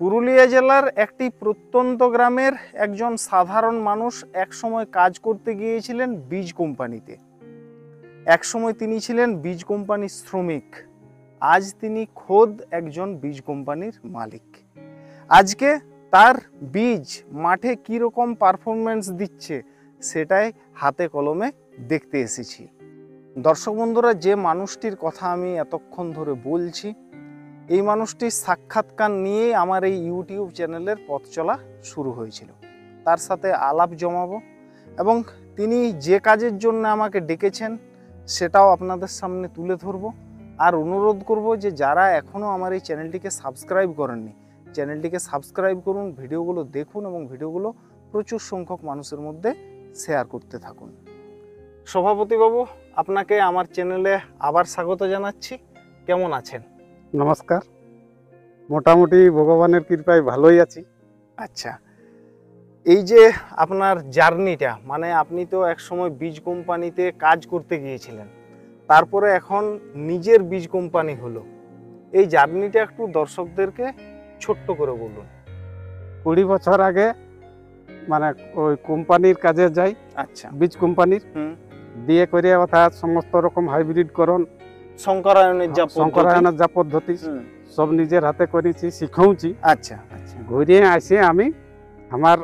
পুরুলিয়া জেলার একটি প্রত্যন্ত গ্রামের একজন সাধারণ মানুষ একসময় কাজ করতে গিয়েছিলেন বীজ কোম্পানিতে। একসময় তিনি ছিলেন বীজ কোম্পানির শ্রমিক, আজ তিনি খোদ একজন বীজ কোম্পানির মালিক। আজকে তার বীজ মাঠে কীরকম পারফরমেন্স দিচ্ছে সেটাই হাতে কলমে দেখতে এসেছি। দর্শক বন্ধুরা, যে মানুষটির কথা আমি এতক্ষণ ধরে বলছি, এই মানুষটির সাক্ষাৎকার নিয়েই আমার এই ইউটিউব চ্যানেলের পথ চলা শুরু হয়েছিল। তার সাথে আলাপ জমাবো এবং তিনি যে কাজের জন্য আমাকে ডেকেছেন সেটাও আপনাদের সামনে তুলে ধরবো। আর অনুরোধ করব যে যারা এখনও আমার এই চ্যানেলটিকে সাবস্ক্রাইব করেননি, চ্যানেলটিকে সাবস্ক্রাইব করুন, ভিডিওগুলো দেখুন এবং ভিডিওগুলো প্রচুর সংখ্যক মানুষের মধ্যে শেয়ার করতে থাকুন। সভাপতিবাবু, আপনাকে আমার চ্যানেলে আবার স্বাগত জানাচ্ছি। কেমন আছেন? নমস্কার, মোটামুটি ভগবানের কৃপায় ভালোই আছি। আচ্ছা, এই যে আপনার জার্নিটা, মানে আপনি তো একসময় বীজ কোম্পানিতে কাজ করতে গিয়েছিলেন, তারপরে এখন নিজের বীজ কোম্পানি হলো, এই জার্নিটা একটু দর্শকদেরকে ছোট্ট করে বলুন। 20 বছর আগে মানে ওই কোম্পানির কাজে যাই। আচ্ছা, বীজ কোম্পানির দিয়ে করে অর্থাৎ সমস্ত রকম হাইব্রিডকরণ, শঙ্করায়নের যা পদ্ধতি সব নিজের হাতে করেছি, শিখাউছি। আচ্ছা আচ্ছা, ঘুরিয়ে আসে আমি আমার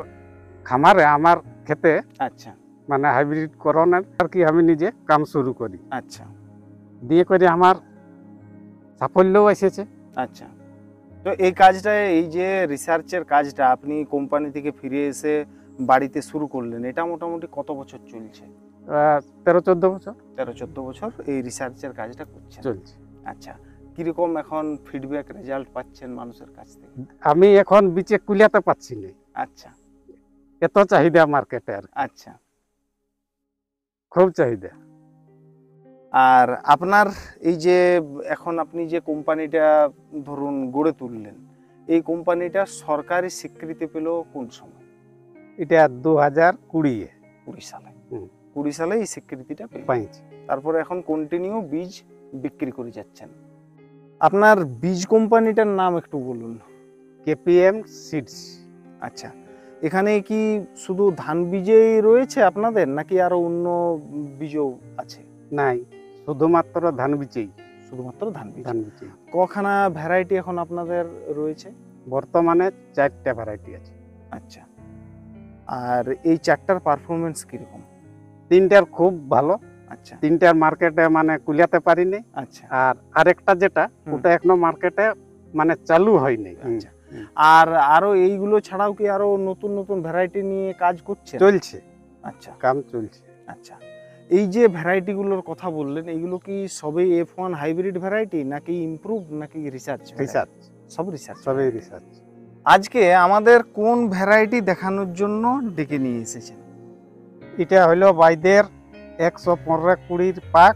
খামারে, আমার খেতে, আচ্ছা, মানে হাইব্রিডকরণের আর কি আমি নিজে কাম শুরু করি। আচ্ছা, দিয়ে করে আমার সাফল্যও এসেছে। আচ্ছা, তো এই কাজটা, এই যে রিসার্চের কাজটা আপনি কোম্পানি থেকে ফিরে এসে বাড়িতে শুরু করলেন, এটা মোটামুটি কত বছর চলছে? 13-14 বছর। 13-14 বছর এই রিসার্চের কাজটা করছেন, চলছে। আচ্ছা, কিরকম এখন ফিডব্যাক রেজাল্ট পাচ্ছেন মানুষের কাছ থেকে? আমি এখন বিচে কুলিয়াতে পাচ্ছি না। আচ্ছা, এত চাহিদা মার্কেটে, আর আচ্ছা, খুব চাহিদা। আর আপনার এই যে এখন আপনি যে কোম্পানিটা ধরুন গড়ে তুললেন, এই কোম্পানিটা সরকারি স্বীকৃতি পেল কোন সময়? এটা 2020 সালে। 20 সালে এই স্বীকৃতিটা পেয়েছে। তারপরে এখন কন্টিনিউ বীজ বিক্রি করে যাচ্ছেন। আপনার বীজ কোম্পানিটার নাম একটু বলুন। KPM seeds. আচ্ছা, এখানে কি শুধু ধান বীজেই রয়েছে আপনাদের, নাকি আরো অন্য বীজও আছে? নাই, শুধুমাত্র ধান বীজেই। শুধুমাত্র ধান বীজ। কখানা ভ্যারাইটি এখন আপনাদের রয়েছে? বর্তমানে 4টা ভ্যারাইটি আছে। আচ্ছা, আর এই 4টার পারফরমেন্স কিরকম? 3টার খুব ভালো। আচ্ছা, 3টার মার্কেটে মানে কুলিয়াতে পারিনি। আচ্ছা, আর আরেকটা যেটা, ওটা এখনো মার্কেটে মানে চালু হয়নি। আচ্ছা, আর আরো এইগুলো ছাড়াও কি আরো নতুন নতুন ভ্যারাইটি নিয়ে কাজ করছে? চলছে। আচ্ছা, কাম চলছে। আচ্ছা, এই যে ভ্যারাইটিগুলোর কথা বললেন, এগুলো কি সবই F1 হাইব্রিড ভ্যারাইটি, নাকি ইমপ্রুভ, নাকি রিসার্চ? রিসার্চ, সব রিসার্চ। সবই রিসার্চ। আজকে আমাদের কোন ভ্যারাইটি দেখানোর জন্য ডেকে নিয়ে এসেছেন? এটা হলো বাইদের 115-20 পাক।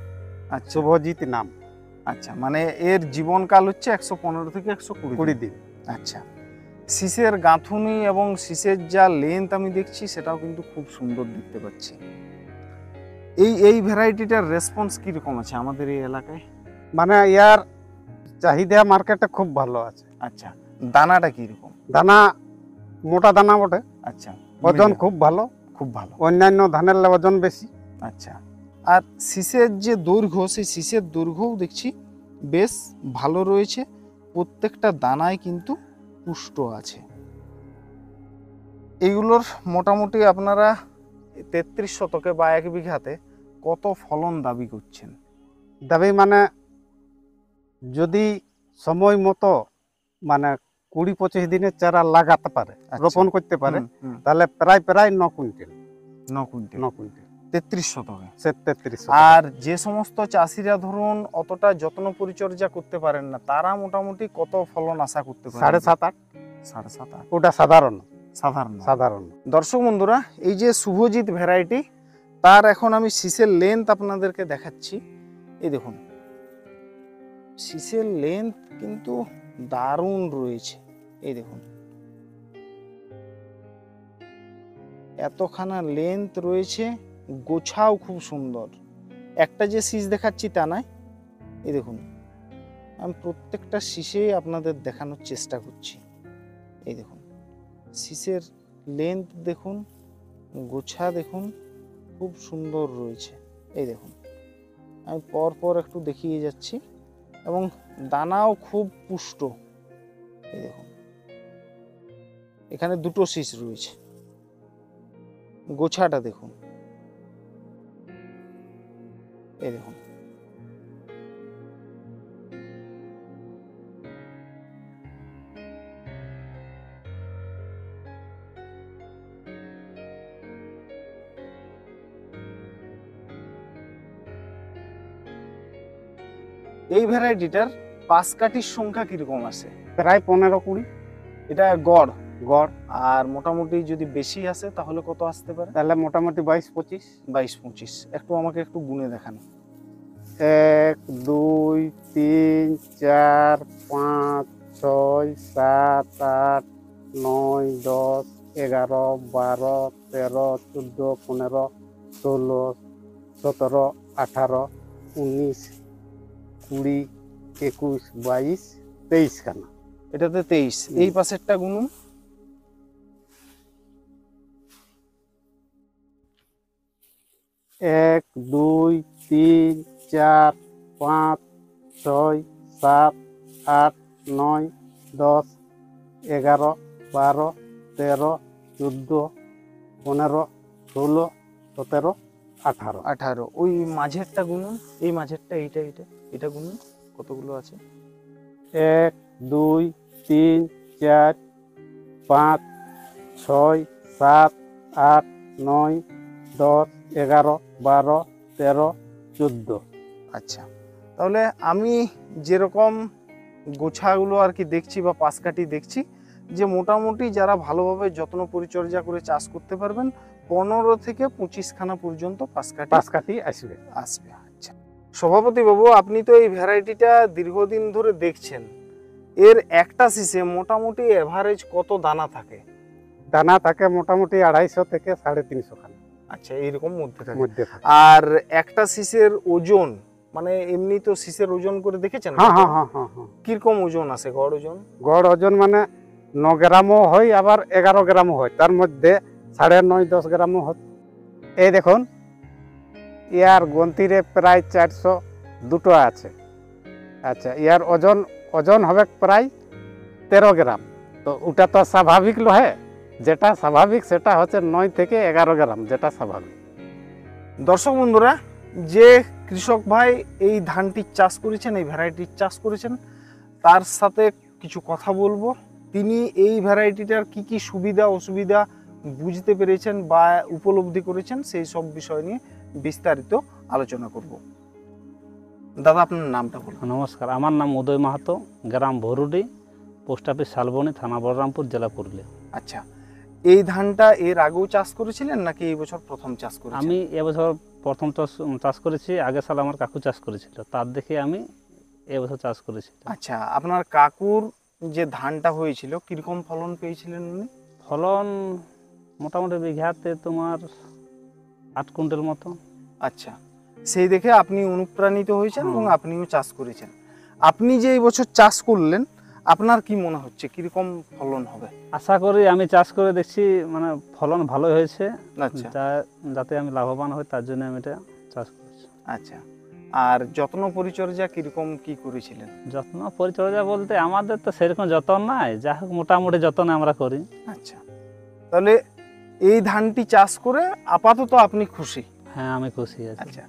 আচ্ছা, শুভজিৎ নাম। আচ্ছা, মানে এর জীবনকাল হচ্ছে 115 থেকে 120 দিন। আচ্ছা, শীষের গাঁথুনি এবং শীষের যা লেন্থ আমি দেখছি, সেটাও কিন্তু খুব সুন্দর দেখতে পাচ্ছি। এই ভ্যারাইটিটার রেসপন্স কিরকম আছে আমাদের এই এলাকায়? মানে ইয়ার চাহিদা মার্কেটে খুব ভালো আছে। আচ্ছা, দানাটা কিরকম? দানা মোটা দানা বটে। আচ্ছা, ওজন খুব ভালো। খুব ভালো। অন্যান্য ধানের ওজন বেশি। আচ্ছা, আর শীষের যে দৈর্ঘ্য, সেই শীষের দৈর্ঘ্যও দেখছি বেশ ভালো রয়েছে। প্রত্যেকটা দানায় কিন্তু পুষ্ট আছে। এইগুলোর মোটামুটি আপনারা 33 শতকে বা 1 বিঘাতে কত ফলন দাবি করছেন? দাবি মানে যদি সময় মতো মানে 20-25 দিনের চারা লাগাতে পারে, রোপণ করতে পারে, তাহলে প্রায় 9 কুইন্টাল। 9 কুইন্টাল। 9 কুইন্টাল 33 শতকে। 33। আর যে সমস্ত চাষিরা ধরুন অতটা যত্ন পরিচর্যা করতে পারেন না, তারা মোটামুটি কত ফলন আশা করতে পারে? 7.5-8। 7.5-8। ওটা সাধারণ। দর্শক বন্ধুরা, এই যে শুভজিৎ ভ্যারাইটি, তার এখন আমি শীষের লেন্থ আপনাদেরকে দেখাচ্ছি। এই দেখুন, শীষের লেন্থ কিন্তু দারুণ রয়েছে। এই দেখুন, এতখানা লেন্থ রয়েছে, গোছাও খুব সুন্দর। একটা যে শীষ দেখাচ্ছি তা নয়, এই দেখুন, আমি প্রত্যেকটা শীষে আপনাদের দেখানোর চেষ্টা করছি। এই দেখুন শীষের লেন্থ দেখুন, গোছা দেখুন, খুব সুন্দর রয়েছে। এই দেখুন আমি পর পর একটু দেখিয়ে যাচ্ছি, এবং দানাও খুব পুষ্ট। এই দেখুন এখানে দুটো শীষ রয়েছে, গোছাটা দেখুন। এই দেখুন এই ভ্যারাইটিটার পাশ কাঠির সংখ্যা কিরকম আছে? প্রায় 15-20 এটা গড়, গড়। আর মোটামুটি যদি বেশি আসে তাহলে কত আসতে পারে? তাহলে মোটামুটি 22-25। 22-25। একটু আমাকে একটু গুনে দেখান। 1 2 3 4 5 6 7 8 9 10 11 12 13 14 15 16 17 18 19 20 21 22 23 খানা। এটাতে 23। এই পাশেরটা গুনুন। 1 2 3 4 5 6 7 8 9 10 11 12 13 14 15 16 17 18। 18। ওই মাঝেরটা গুনুন, এই মাঝেরটা, এইটা এইটা এটা গুনুন কতগুলো আছে? 1 2 3 4 5 6 7 8 9 10 11 12 13 14। আচ্ছা, তাহলে আমি যেরকম গোছাগুলো আর কি দেখছি বা পাশকাঠি দেখছি, যে মোটামুটি যারা ভালোভাবে যত্ন পরিচর্যা করে চাষ করতে পারবেন 15 থেকে 25 খানা পর্যন্ত পাশকাঠি আসবে। আচ্ছা সভাপতি বাবু, আপনি তো এই ভ্যারাইটিটা দীর্ঘদিন ধরে দেখছেন, এর একটা শীষে মোটামুটি এভারেজ কত দানা থাকে? দানা থাকে মোটামুটি 250 থেকে 350 খানা। আচ্ছা, এইরকম মধ্যে থাকে। মধ্যে থাকে। আর একটা শীষের ওজন, মানে এমনি তো শীষের ওজন করে দেখেছেন? হ্যাঁ হ্যাঁ হ্যাঁ হ্যাঁ হ্যাঁ। কিরকম ওজন আছে গড় ওজন? গড় ওজন মানে 9 গ্রামও হয়, আবার 11 গ্রামও হয়, তার মধ্যে 9.5 10 গ্রামও হয়। এই দেখুন ইয়ার গন্তিরে প্রায় 400 দুটো আছে। আচ্ছা, ইয়ার ওজন হবে প্রায় 13 গ্রাম। তো ওটা তো স্বাভাবিক নয়, যেটা স্বাভাবিক সেটা হচ্ছে 9 থেকে 11 গ্রাম, যেটা স্বাভাবিক। দর্শক বন্ধুরা, যে কৃষক ভাই এই ধানটির চাষ করেছেন, এই ভ্যারাইটির চাষ করেছেন, তার সাথে কিছু কথা বলবো। তিনি এই ভ্যারাইটিটার কি কি সুবিধা অসুবিধা বুঝতে পেরেছেন বা উপলব্ধি করেছেন, সেই সব বিষয় নিয়ে বিস্তারিত আলোচনা করব। দাদা, আপনার নামটা বলুন। নমস্কার, আমার নাম উদয় মাহাতো, গ্রাম ভরুডি, পোস্ট অফিস শালবনী, থানা বলরামপুর, জেলা পুরুলিয়া। আচ্ছা, এই ধানটা এর আগেও চাষ করেছিলেন নাকি এই বছর প্রথম চাষ করেছেন? আমি এবছর প্রথম চাষ করেছি। আগের সাল আমার কাকু চাষ করেছিল, তার দেখে আমি এবছর চাষ করেছি। আচ্ছা, আপনার কাকুর যে ধানটা হয়েছিল কিরকম ফলন পেয়েছিলেন উনি? ফলন মোটামুটি বিঘাতে তোমার 8 কুইন্টাল মতো। আচ্ছা, সেই দেখে আপনি অনুপ্রাণিত হয়েছেন এবং আপনিও চাষ করেছেন। আপনি যে এই বছর চাষ করলেন, আপনার কি মনে হচ্ছে কিরকম ফলন হবে? আশা করি, আমি চাষ করে দেখছি মানে ফলন ভালো হয়েছে। আচ্ছা, যাতে আমি লাভবান হই তার জন্য আমি এটা চাষ করেছি। আচ্ছা, আর যত্ন পরিচর্যা কিরকম কি করেছিলেন? যত্ন পরিচর্যা বলতে আমাদের তো সেরকম যত্ন নাই, যা হোক মোটামুটি যত্ন আমরা করি। আচ্ছা, তাহলে এই ধানটি চাষ করে আপাতত আপনি খুশি? হ্যাঁ, আমি খুশি আছি। আচ্ছা,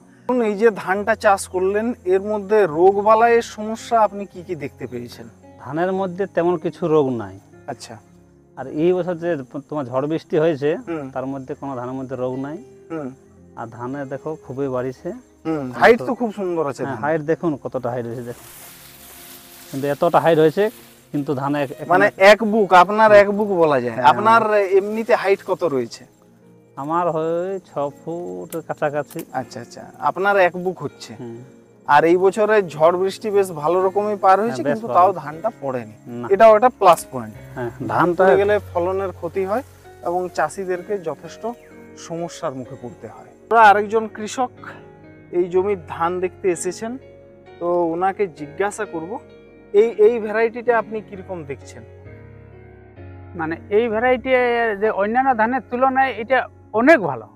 এই যে ধানটা চাষ করলেন, এর মধ্যে রোগ বালাইয়ের সমস্যা আপনি কি কি দেখতে পেয়েছেন? ধানের মধ্যে তেমন কিছু রোগ নাই। আচ্ছা, আর এই বছর যে তোমার ঝড় বৃষ্টি হয়েছে, তার মধ্যে কোনো ধানের মধ্যে রোগ নাই। আর ধানে দেখো খুবই বাড়িছে। হাইট তো খুব সুন্দর আছে। হাইট দেখুন কতটা হাইট হয়েছে, দেখুন। কিন্তু এতটা হাইট হয়েছে, কিন্তু ধানে মানে এক বুক, আপনার এক বুক বলা যায়। আপনার এমনিতে হাইট কত রয়েছে? আমার হয় 6 ফুটের কাছাকাছি। আচ্ছা আচ্ছা, আপনার এক বুক হচ্ছে। আর এই বছরে ঝড় বৃষ্টি বেশ ভালো রকমই পার হয়েছে, কিন্তু তাও ধানটা পড়েনি। এটাও একটা প্লাস পয়েন্ট। ধান পড়ে গেলে ফলনের ক্ষতি হয় এবং চাষিদেরকে যথেষ্ট সমস্যার মুখে পড়তে হয়। আরেকজন কৃষক এই জমির ধান দেখতে এসেছেন, তো ওনাকে জিজ্ঞাসা করব এই ভ্যারাইটিটা আপনি কিরকম দেখছেন? মানে এই ভ্যারাইটি যে অন্যান্য ধানের তুলনায় এটা অনেক ভালো,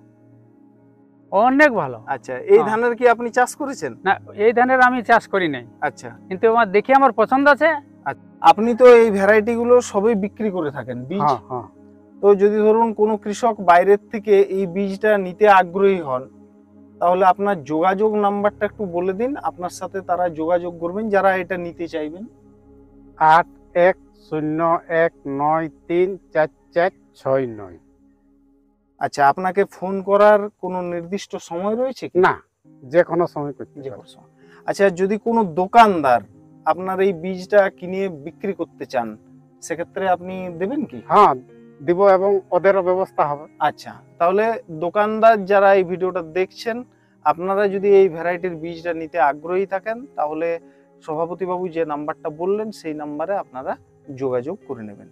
অনেক ভালো। আচ্ছা, এই হ্যাঁ। ধানের কি আপনি চাষ করেছেন? না, এই ধানের আমি চাষ করি নাই, আচ্ছা, কিন্তু আমার দেখে আমার পছন্দ আছে। আপনি তো এই ভ্যারাইটি গুলো সবই বিক্রি করে থাকেন বীজ। হ্যাঁ হ্যাঁ তো যদি ধরুন কোনো কৃষক বাইরের থেকে এই বীজটা নিতে আগ্রহী হন, তাহলে আপনার যোগাযোগ নাম্বারটা একটু বলে দিন, আপনার সাথে তারা যোগাযোগ করবেন যারা এটা নিতে চাইবেন। 8101934469। আচ্ছা, আপনাকে ফোন করার কোনো নির্দিষ্ট সময় রয়েছে কি? না, যে কোনো সময় করতে যে পারো। কোনো সময়। আচ্ছা, যদি কোনো দোকানদার আপনার এই বীজটা কিনে বিক্রি করতে চান, সেক্ষেত্রে আপনি দেবেন কি? হ্যাঁ দিব, এবং ওদেরও ব্যবস্থা হবে। আচ্ছা, তাহলে দোকানদার যারা এই ভিডিওটা দেখছেন, আপনারা যদি এই ভ্যারাইটির বীজটা নিতে আগ্রহী থাকেন, তাহলে সভাপতিবাবু যে নাম্বারটা বললেন সেই নাম্বারে আপনারা যোগাযোগ করে নেবেন।